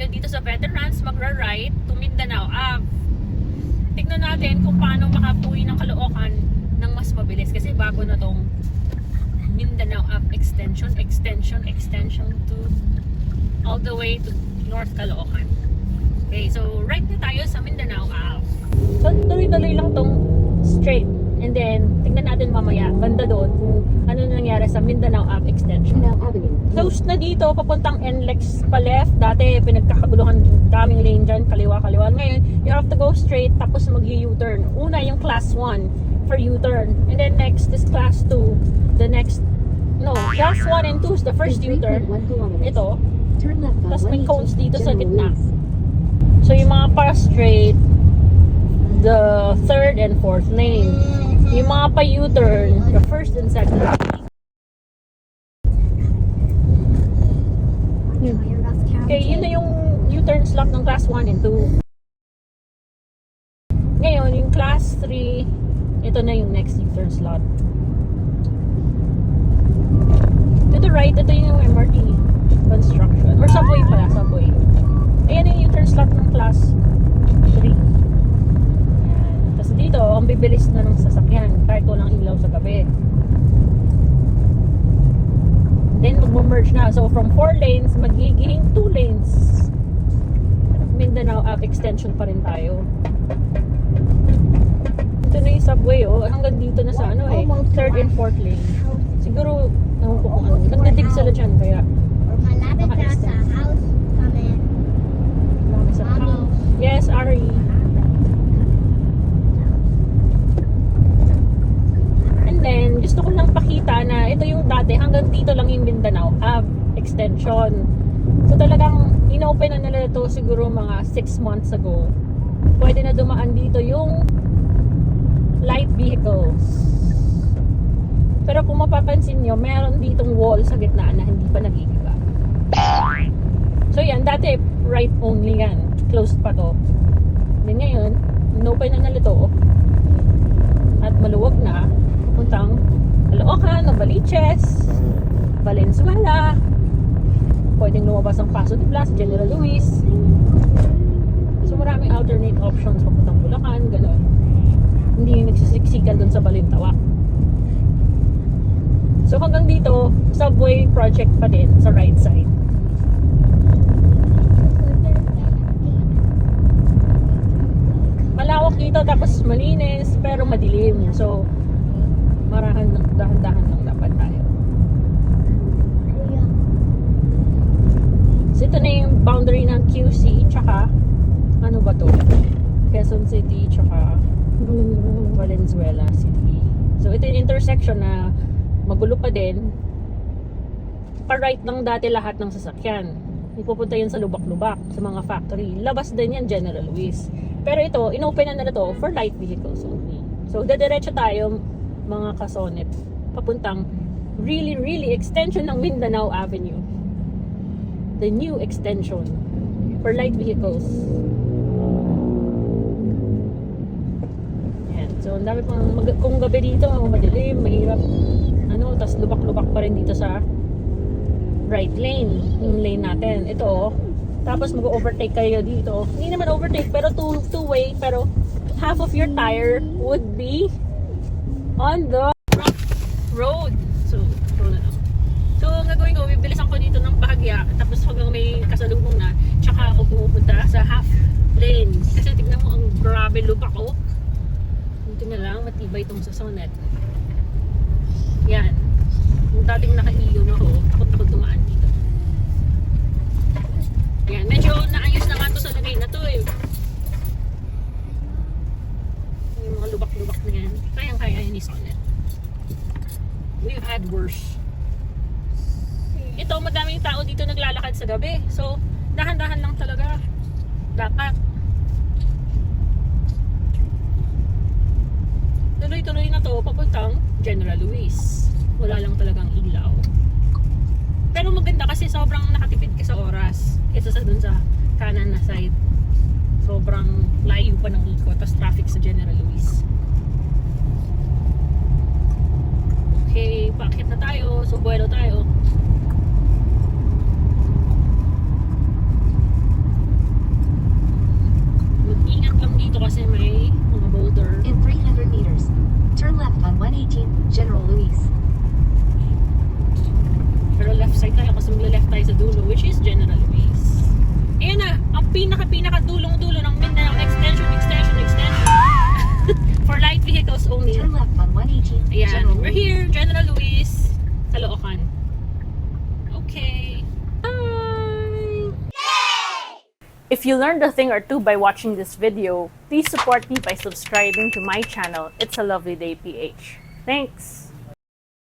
tayo dito sa Veterans, magra-right to Mindanao Ave. Tignan natin kung paano makapuwi ng Caloocan ng mas mabilis kasi bago na tong Mindanao Ave extension to all the way to North Caloocan. Okay, so right na tayo sa Mindanao Ave. So tuloy-tuloy lang tong straight. And then, tingnan natin mamaya, banda doon, kung ano nangyari sa Mindanao Ave extension. Close na dito, papuntang NLEX pa left. Dati, pinagkakaguluhan daming lane dyan, kaliwa-kaliwa. Ngayon, you have to go straight, tapos mag-U-turn. Una, yung class 1 for U-turn. And then next is class 2. The next, no, class 1 and 2 is the first U-turn. Ito. Tapos may cones dito sa gitna. So, yung mga para straight, the third and fourth lane. Yung mga pa U-turn, the first and second lane. Okay, yun na yung U-turn slot ng class 1 and 2. Ngayon, yung class 3, ito na yung next U-turn slot. To the right, ito yung MRT construction. Or subway pala, subway. Ayan yung U-turn slot ng class 3. Tapos dito, ang bibilis na ng sasakyan kahit walang ilaw sa gabi. Then mag-merge na. So from 4 lanes, magiging 2 lanes. Mindanao Ave extension pa rin tayo. Ito na yung subway, oh. Hanggang dito na sa ano eh, 3rd and 4th lane. Siguro, ewan ko kung ano. Nagdadig sila dyan, kaya Malapit na sa house kami. malapit sa house. Yes, Ari. Then, gusto ko lang pakita na ito yung dati, hanggang dito lang yung Mindanao Ave extension. So talagang inopen na nila ito siguro mga 6 months ago. Pwede na dumaan dito yung light vehicles. Pero kung mapapansin nyo, meron ditong wall sa gitna na hindi pa nagigiba. So yan, dati right only yan. Closed pa to. Then ngayon, inopen na nila ito. At maluwag na. Puntang Caloocan, Novaliches, Valenzuela. Pwedeng lumabas ang Paso de Blas, General Luis. So maraming alternate options papuntang Bulacan, gano'n. Hindi yung nagsisiksikan dun sa Balintawak. So hanggang dito, subway project pa din sa right side. Malawak dito tapos malinis pero madilim. So dahan-dahan lang dapat tayo. So ito na yung boundary ng QC tsaka ano ba to? Quezon City tsaka Valenzuela City. So ito yung intersection na magulo pa din. Pa-right lang dati lahat ng sasakyan. Ipupunta yun sa lubak-lubak sa mga factory. Labas din yan General Luis. Pero ito, inopen na nila to for light vehicles only. So dediretso tayo mga kasonep papuntang really extension ng Mindanao Avenue, the new extension for light vehicles. Yan. So ang dami pang kung gabi dito madilim, mahirap ano, tas lubak-lubak pa rin dito sa right lane, yung lane natin ito. Tapos mag-overtake kayo dito, hindi naman overtake pero two-way, pero half of your tire would be on the road. So ang gagawin ko, bibilisan ko dito ng bahagya, tapos hanggang may kasalubong na, tsaka ako pupunta sa half lane. Kasi tignan mo, ang grabe lubak ko. Dito na lang, matibay itong sasonet. Yan. Yung dating naka-iyo na ako, takot-takot dumaan dito. Yan, medyo naayos na nga ito sa lagay na to eh. Yung mga lubak-lubak na yan, kayang-kaya ni Sonet. We've had worse. Ito, madaming tao dito naglalakad sa gabi. So, dahan-dahan lang talaga. Dapat. Tuloy-tuloy na to, papuntang General Luis. Wala lang talagang ilaw. Pero maganda kasi sobrang nakatipid ka sa oras. Kesa sa dun sa kanan na side. Sobrang layo pa ng ikot. Tapos traffic sa General Luis. Okay, paakyat na tayo. So, buwelo tayo. Luis. Pero left side tayo kasi magla-left tayo sa dulo, which is General Luis. Ayan na, ang pinaka-dulong-dulo ng Mindanao Extension. For light vehicles only. Turn left on 118. Ayan, General we're Luis. here, General Luis, Caloocan. Okay. Bye! If you learned a thing or two by watching this video, please support me by subscribing to my channel, It's a Lovely Day PH. Thanks!